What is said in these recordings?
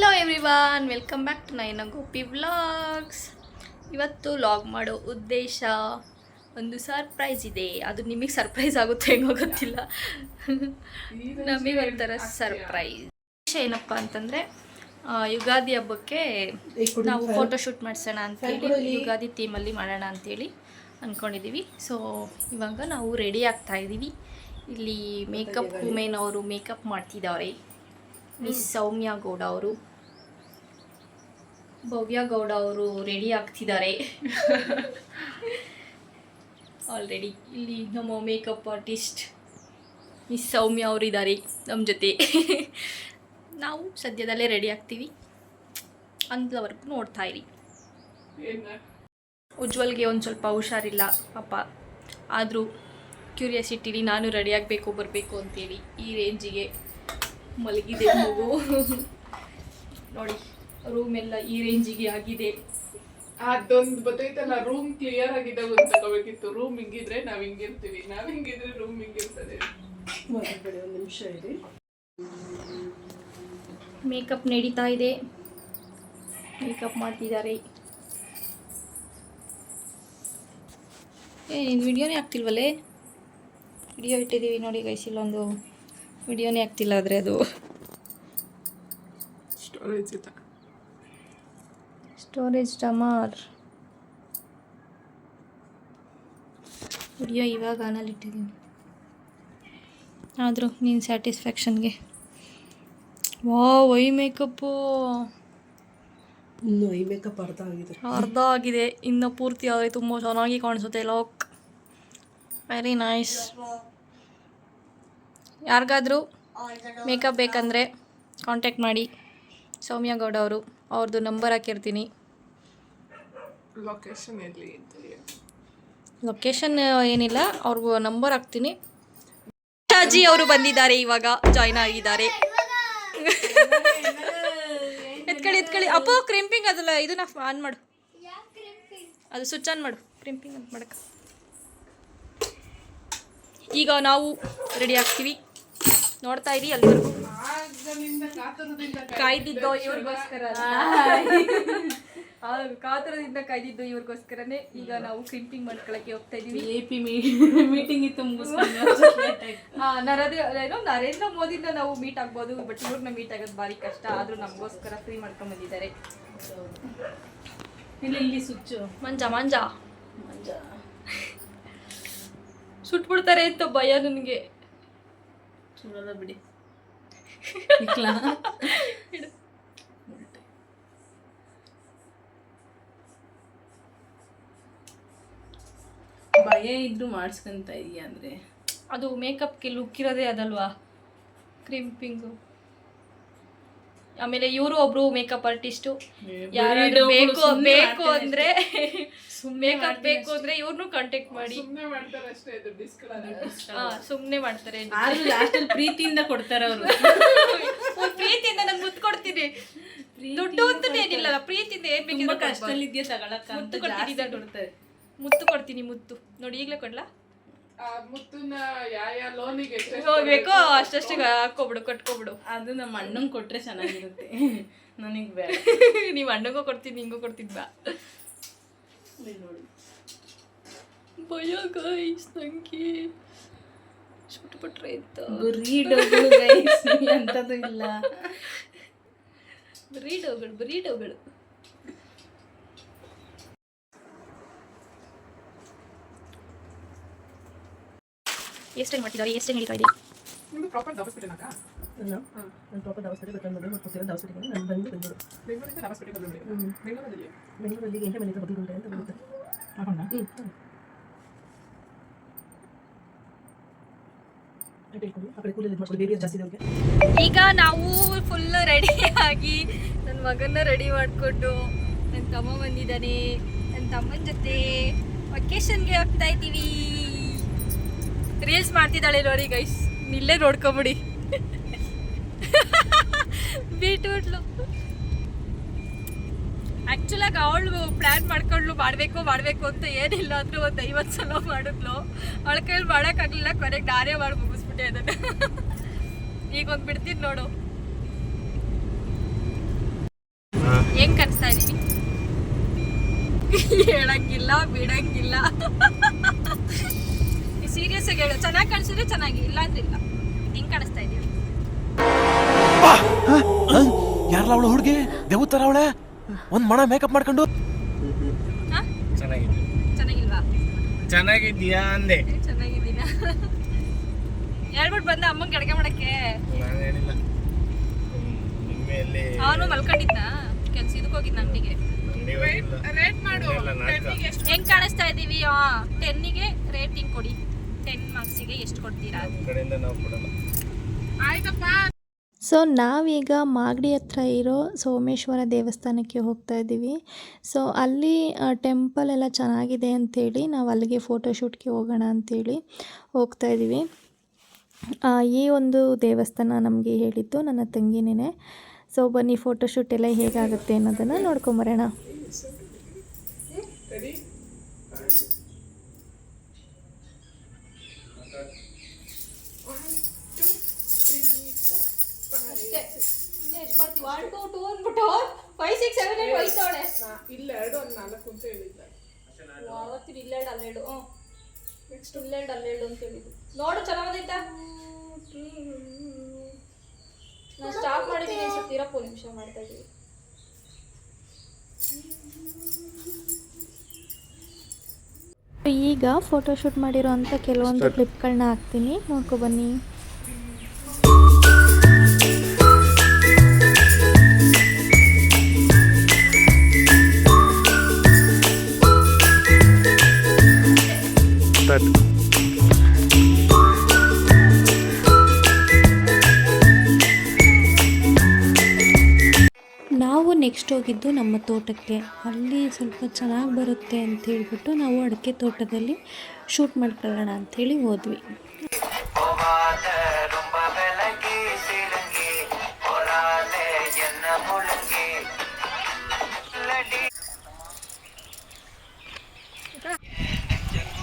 Hello everyone, welcome back to Naina Gopi vlogs. ಇವತ್ತು vlog ಮಾಡೋ ಉದ್ದೇಶ ಒಂದು ಸರ್ಪ್ರೈಸ್ ಇದೆ. ಅದು ನಿಮಗೆ ಸರ್ಪ್ರೈಸ್ ಆಗುತ್ತೆ ಹೆಂಗೋ ಗೊತ್ತಿಲ್ಲ, ನಮಗೆ ಒಂಥರ ಸರ್ಪ್ರೈಸ್. ಏನಪ್ಪ ಅಂತಂದರೆ ಯುಗಾದಿ ಹಬ್ಬಕ್ಕೆ ನಾವು ಫೋಟೋಶೂಟ್ ಮಾಡಿಸೋಣ ಅಂತೇಳಿ, ಯುಗಾದಿ ಥೀಮಲ್ಲಿ ಮಾಡೋಣ ಅಂಥೇಳಿ ಅಂದ್ಕೊಂಡಿದ್ದೀವಿ. ಸೊ ಇವಾಗ ನಾವು ರೆಡಿ ಆಗ್ತಾ ಇದ್ದೀವಿ. ಇಲ್ಲಿ ಮೇಕಪ್ ವುಮೆನ್ ಅವರು ಮೇಕಪ್ ಮಾಡ್ತಿದ್ದಾರೆ. ಮಿಸ್ ಸೌಮ್ಯ ಗೌಡ ಅವರು, ಭವ್ಯ ಗೌಡ ಅವರು ರೆಡಿ ಆಗ್ತಿದ್ದಾರೆ ಆಲ್ರೆಡಿ. ಇಲ್ಲಿ ನಮ್ಮ ಮೇಕಪ್ ಆರ್ಟಿಸ್ಟ್ ಮಿಸ್ ಸೌಮ್ಯ ಅವರು ಇದ್ದಾರೆ ನಮ್ಮ ಜೊತೆ. ನಾವು ಸದ್ಯದಲ್ಲೇ ರೆಡಿ ಆಗ್ತೀವಿ, ಅಂಥವರೆಗೂ ನೋಡ್ತಾ ಇರಿ. ಉಜ್ವಲ್ಗೆ ಒಂದು ಸ್ವಲ್ಪ ಹುಷಾರಿಲ್ಲ ಪಾಪ, ಆದರೂ ಕ್ಯೂರಿಯಾಸಿಟಿಲಿ ನಾನು ರೆಡಿ ಆಗಬೇಕು ಬರಬೇಕು ಅಂತೇಳಿ ಈ ರೇಂಜಿಗೆ ಮಲಗಿದೆ ಮಗು. ನೋಡಿ ರೂಮ್ ಎಲ್ಲ ಈ ರೇಂಜಿಗೆ ಆಗಿದೆ. ಅದೊಂದು ಗೊತ್ತೈತಲ್ಲ, ರೂಮ್ ಕ್ಲಿಯರ್ ಆಗಿದೆ ಅಂತ ತಗೋಬೇಕಿತ್ತು. ರೂಮ್ ಹಿಂಗಿದ್ರೆ ನಾವ್ ಹಿಂಗಿರ್ತೀವಿ, ನಾವ್ ಹಿಂಗಿದ್ರೆ ರೂಮ್ ಹಿಂಗಿರ್ತದೆ. ಒಂದು ನಿಮಿಷ ಇದೆ. ಮೇಕಪ್ ನಡೀತಾ ಇದೆ, ಮೇಕಪ್ ಮಾಡ್ತಿದ್ದಾರೆ. ಇದು ವಿಡಿಯೋನೇ ಆಗ್ತಿಲ್ವಲ್ಲೇ? ವಿಡಿಯೋ ಇಟ್ಟಿದ್ದೀವಿ ನೋಡಿ ಗೈಸ್, ಇಲ್ಲೊಂದು ವಿಡಿಯೋನೇ ಆಗ್ತಿಲ್ಲ. ಆದರೆ ಅದು ಸ್ಟೋರೇಜ್ ಡಮಾರ್. ವಿಡಿಯೋ ಇವಾಗ ಆನಲ್ಲಿ ಇಟ್ಟಿದ್ದೀನಿ, ಆದರೂ ನೀನು ಸ್ಯಾಟಿಸ್ಫ್ಯಾಕ್ಷನ್ಗೆ. ವಾವ್, ಐ ಮೇಕಪ್ಪು ಇನ್ನು ಐ ಮೇಕಪ್ ಅರ್ಧ ಆಗಿದೆ, ಇನ್ನು ಪೂರ್ತಿ ಆದರೆ ತುಂಬ ಚೆನ್ನಾಗಿ ಕಾಣಿಸುತ್ತೆ. Lock very nice. ಯಾರಿಗಾದರೂ ಮೇಕಪ್ ಬೇಕಂದರೆ ಕಾಂಟ್ಯಾಕ್ಟ್ ಮಾಡಿ ಸೌಮ್ಯ ಗೌಡ ಅವರು. ಅವ್ರದ್ದು ನಂಬರ್ ಹಾಕಿರ್ತೀನಿ. ಲೊಕೇಶನ್ ಏನಿಲ್ಲ, ಅವ್ರಿಗೂ ನಂಬರ್ ಹಾಕ್ತೀನಿ. ಶಾಜಿ ಅವರು ಬಂದಿದ್ದಾರೆ, ಇವಾಗ ಜಾಯ್ನ್ ಆಗಿದ್ದಾರೆ. ಎತ್ಕೊಳ್ಳಿ ಅಪ್ಪೋ, ಕ್ರಿಂಪಿಂಗ್ ಅದಲ್ಲ, ಇದನ್ನ ಆನ್ ಮಾಡು, ಅದು ಸ್ವಿಚ್ ಆನ್ ಮಾಡು, ಕ್ರಿಂಪಿಂಗ್ ಅಂತ ಮಾಡಕ್ಕೆ. ಈಗ ನಾವು ರೆಡಿ ಆಗ್ತೀವಿ, ನೋಡ್ತಾ ಇರಿ. ಅಲ್ಲಿವರೆಗೂ ಕಾಯ್ದಿದ್ದೋ ಇವ್ರಿಗೋಸ್ಕರ, ಕಾತರದಿಂದ ಕಾಯ್ದಿದ್ದು ಇವ್ರಿಗೋಸ್ಕರನೇ. ಈಗ ನಾವು ಕ್ರಿಂಪಿಂಗ್ ಮಾಡ್ಕೊಳಕ್ಕೆ ಹೋಗ್ತಾ ಇದೀವಿ. AP ಮೀಟಿಂಗ್ ಇತ್ತು, ನರೇಂದ್ರ ಮೋದಿನ ನಾವು ಮೀಟ್ ಆಗ್ಬೋದು, ಬಟ್ ಇವ್ರನ್ನ ಮೀಟ್ ಆಗೋದು ಭಾರಿ ಕಷ್ಟ. ಆದ್ರೂ ನಮಗೋಸ್ಕರ ಫ್ರೀ ಮಾಡ್ಕೊಂಡ್ ಬಂದಿದ್ದಾರೆ. ಇಲ್ಲಿ ಸ್ವಿಚ್ ಮಂಜ ಸುಟ್ಬಿಡ್ತಾರೆ ಅಂತ ಭಯ ನನಗೆ. ಸುಡಲ್ಲ ಬಿಡಿ. ಭಯ ಇದ್ದು ಮಾಡಿಸ್ಕೊಂತ ಇದೀಯ ಅಂದ್ರೆ ಅದು ಮೇಕಪ್ಗೆ ಲುಕ್ ಇರೋದೇ ಅದಲ್ವಾ, ಕ್ರಿಂಪಿಂಗು. ಆಮೇಲೆ ಇವರು ಒಬ್ರು ಮೇಕಪ್ ಆರ್ಟಿಸ್ಟು. ಯಾರಾದ್ರೂ ಬೇಕು ಅಂದ್ರೆ ಮೇಕಪ್ ಬೇಕು ಅಂದ್ರೆ ಇವ್ರನ್ನೂ ಕಾಂಟ್ಯಾಕ್ಟ್ ಮಾಡಿ. ಸುಮ್ಮನೆ ಮಾಡ್ತಾರೆ, ಪ್ರೀತಿಯಿಂದ ಕೊಡ್ತಾರೆ ಅವರು. ಪ್ರೀತಿಯಿಂದ ನಾನು ಮುತ್ತು ಕೊಡ್ತೀನಿ, ದುಡ್ಡು ಅಂತ ಏನಿಲ್ಲ, ಪ್ರೀತಿಯಿಂದ ಏನ್ ಬೇಕಿದ್ರೆ ಕಷ್ಟದಲ್ಲಿದ್ಯಾ ತಗೊಳಕ ಮುತ್ತು ಕೊಡ್ತೀನಿ. ಮುತ್ತು ನೋಡಿ, ಈಗಲೇ ಕೊಡ್ಲಾ? ಮುತ್ತನ್ನ ಯಾವ ಲೋನಿಗೆ ಹೋಗ್ಬೇಕೋ ಅಷ್ಟಷ್ಟು ಹಾಕೋಬಿಡು, ಕಟ್ಕೊಬಿಡು. ಅದು ನಮ್ಮ ಅಣ್ಣಂಗೆ ಕೊಟ್ರೆ ಚೆನ್ನಾಗಿರುತ್ತೆ, ನನಗೆ ಬೇಡ. ನೀವು ಅಣ್ಣಂಗೂ ಕೊಡ್ತೀನಿ, ಹಿಂಗೂ ಕೊಡ್ತಿದ್ವಾ? ನೋಡಿ ಭಯ ಗೈಸ್, ನಂಗೆ ಸುಟ್ಬಿಟ್ರೆ ಅಂತ. ಅಂತದ್ದು ಇಲ್ಲ, ಬರೀ ಡೋಗಳು. ಎಷ್ಟು ಟೈಮ್ ಮಾಡ್ತಿದ್ದಾರೆ, ಎಷ್ಟು ಟೈಮ್ ನಡೀತಾ ಇದೆ? ನಿಮ್ದು ಪ್ರಾಪರ್ ದಾವಸ್ಪೇಟೆನಾಕ? ಅಲ್ಲ, ನಾನು ಪ್ರಾಪರ್ ದಾವಸ್ಪೇಟೆ ಬಂದು ಮಾಡ್ಕೊಡ್ತೀರ. ದಾವಸ್ಪೇಟೆಗೆ ನಾನು ಬಂದು ಬೆಂಗಳೂರಿಂದ ದಾವಸ್ಪೇಟೆಗೆ ಬಂದು ಬೆಂಗಳೂರಲ್ಲಿ ಗಂಟೆ ಮನೆಗೆ ಹೋಗಿದ್ದುಂಟೆ ಅಂತ ಬರುತ್ತೆ. ಈಗ ನಾವು ಫುಲ್ ರೆಡಿ ಆಗಿ, ನನ್ನ ಮಗನ್ನ ರೆಡಿ ಮಾಡಿಕೊಂಡು, ನನ್ನ ತಮ್ಮ ಬಂದಿದ್ದಾನೆ, ನನ್ನ ತಮ್ಮನ ಜೊತೆ ವೆಕೇಶನ್ಗೆ ಹೋಗ್ತಾ ಇದ್ದೀವಿ. ರೀಲ್ಸ್ ಮಾಡ್ತಿದ್ದಾಳೆ ನೋಡಿ ಗೈಸ್, ಇಲ್ಲೇ ನೋಡ್ಕೊಬಿಡಿ. ಬೀಟ್ಬಿಟ್ಲು. ಆ್ಯಕ್ಚುಲಾಗಿ ಅವಳು ಪ್ಲ್ಯಾನ್ ಮಾಡ್ಕೊಂಡು ಮಾಡಬೇಕು ಅಂತ ಏನಿಲ್ಲ ಅಂದರೂ ಒಂದು 50 ಸಲ ಮಾಡಿದ್ಲು. ಅವಳ ಕೈಯಲ್ಲಿ ಮಾಡೋಕ್ಕಾಗಲಿಲ್ಲ, ಕೊನೆಗೆ ನಾನೇ ಮಾಡಿ ಮುಗಿಸ್ಬಿಟ್ಟೆ ಅದನ್ನು. ಈಗ ಒಂದು ಬಿಡ್ತೀನಿ ನೋಡು. ಹೆಂಗ್ ಕಾಣಿಸ್ತಾ ಇದೀವಿ? ಹೇಳಂಗಿಲ್ಲ ಬಿಡಂಗಿಲ್ಲ. ಸೀರಿಯಸ್ ಆಗಿ ಹೇಳು, ಚೆನ್ನಾಗಿ ಕಾಣಿಸಿದ್ರೆ ಚೆನ್ನಾಗಿ, ಇಲ್ಲ ಅಂದ್ರೆ ಇಲ್ಲ. ಹೆಂಗ್ ಕಾಣಿಸ್ತಾ ಇದೀವಿ? ಯಾರಲ್ಲ ಅವಳು ಹುಡುಗಿ ದೇವತರ ಅವಳೆ ಒಂದ್ ಮಣ ಮೇಕಪ್ ಮಾಡ್ಕೊಂಡು ಚೆನ್ನಾಗಿಲ್ವಾ? ಚೆನ್ನಾಗಿದ್ಯಾ ಅಂದೆ. ಚೆನ್ನಾಗಿದ್ದೀನ ಹೇಳ್ಬಿಟ್ಟು ಬಂದ ಅಮ್ಮಂಗೆ ಅಡುಗೆ ಮಾಡಕ್ಕೆ. ಅವನು ಮಲ್ಕೊಂಡಿದ್ನ ಕೆಲ್ಸ ಇದಕ್ಕೆ ಹೋಗಿದ್ನ ಅಂಗಡಿಗೆ. ಹೆಂಗ್ ಕಾಣಿಸ್ತಾ ಇದೀವಿ? 10ಗೆ ರೇಟಿಂಗ್ ಕೊಡಿ. 10 ಮಾರ್ಕ್ಸಿಗೆ ಎಷ್ಟು ಕೊಡ್ತೀರಾ? ಆಯ್ತಪ್ಪ. ಸೊ ನಾವೀಗ ಮಾಗಡಿ ಹತ್ರ ಇರೋ ಸೋಮೇಶ್ವರ ದೇವಸ್ಥಾನಕ್ಕೆ ಹೋಗ್ತಾ ಇದ್ದೀವಿ. ಸೊ ಅಲ್ಲಿ ಟೆಂಪಲ್ ಎಲ್ಲ ಚೆನ್ನಾಗಿದೆ ಅಂಥೇಳಿ ನಾವು ಅಲ್ಲಿಗೆ ಫೋಟೋಶೂಟ್ಗೆ ಹೋಗೋಣ ಅಂಥೇಳಿ ಹೋಗ್ತಾ ಇದ್ದೀವಿ. ಈ ಒಂದು ದೇವಸ್ಥಾನ ನಮಗೆ ಹೇಳಿದ್ದು ನನ್ನ ತಂಗಿನೇ. ಸೊ ಬನ್ನಿ ಫೋಟೋಶೂಟ್ ಎಲ್ಲ ಹೇಗಾಗುತ್ತೆ ಅನ್ನೋದನ್ನು ನೋಡ್ಕೊಂಬರೋಣ. ನೋಡು ಚೆನ್ನಾಗೈತಾ? ನಾನು ಸ್ಟಾಪ್ ಮಾಡಿದ್ದೀನಿ ಅನ್ಸುತ್ತೆ. ಇರಪ್ಪ ನಿಮಿಷ ಮಾಡ್ತಾ ಇದೀವಿ. ಈಗ ಫೋಟೋಶೂಟ್ ಮಾಡಿರೋ ಅಂಥ ಕೆಲವೊಂದು ಕ್ಲಿಪ್ಗಳನ್ನ ಹಾಕ್ತೀನಿ, ನೋಡ್ಕೊಬನ್ನಿ. ನಾವು ನೆಕ್ಸ್ಟ್ ಹೋಗಿದ್ದು ನಮ್ಮ ತೋಟಕ್ಕೆ. ಅಲ್ಲಿ ಸ್ವಲ್ಪ ಚೆನ್ನಾಗಿ ಬರುತ್ತೆ ಅಂತ ಹೇಳ್ಬಿಟ್ಟು ನಾವು ಅಡಿಕೆ ತೋಟದಲ್ಲಿ ಶೂಟ್ ಮಾಡ್ಕೊಳ್ಳೋಣ ಅಂಥೇಳಿ ಹೋದ್ವಿ.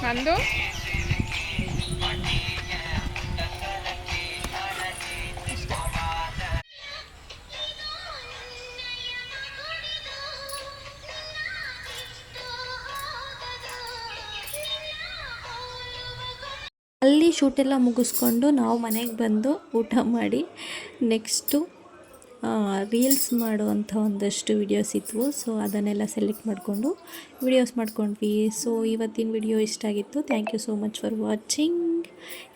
ನಂದು ಅಲ್ಲಿ ಶೂಟೆಲ್ಲ ಮುಗಿಸ್ಕೊಂಡು ನಾವು ಮನೆಗೆ ಬಂದು ಊಟ ಮಾಡಿ ನೆಕ್ಸ್ಟು ರೀಲ್ಸ್ ಮಾಡುವಂಥ ಒಂದಷ್ಟು ವಿಡಿಯೋಸ್ ಇದ್ವು. ಸೊ ಅದನ್ನೆಲ್ಲ ಸೆಲೆಕ್ಟ್ ಮಾಡಿಕೊಂಡು ವಿಡಿಯೋಸ್ ಮಾಡ್ಕೊಂಡ್ವಿ. ಸೊ ಇವತ್ತಿನ ವಿಡಿಯೋ ಇಷ್ಟ ಆಗಿತ್ತು. Thank you so much for watching.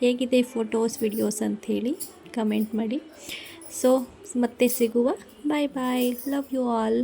ಹೇಗಿದೆ ಫೋಟೋಸ್ ವಿಡಿಯೋಸ್ ಅಂಥೇಳಿ ಕಮೆಂಟ್ ಮಾಡಿ. ಸೊ ಮತ್ತೆ ಸಿಗುವ. Bye bye. Love you all.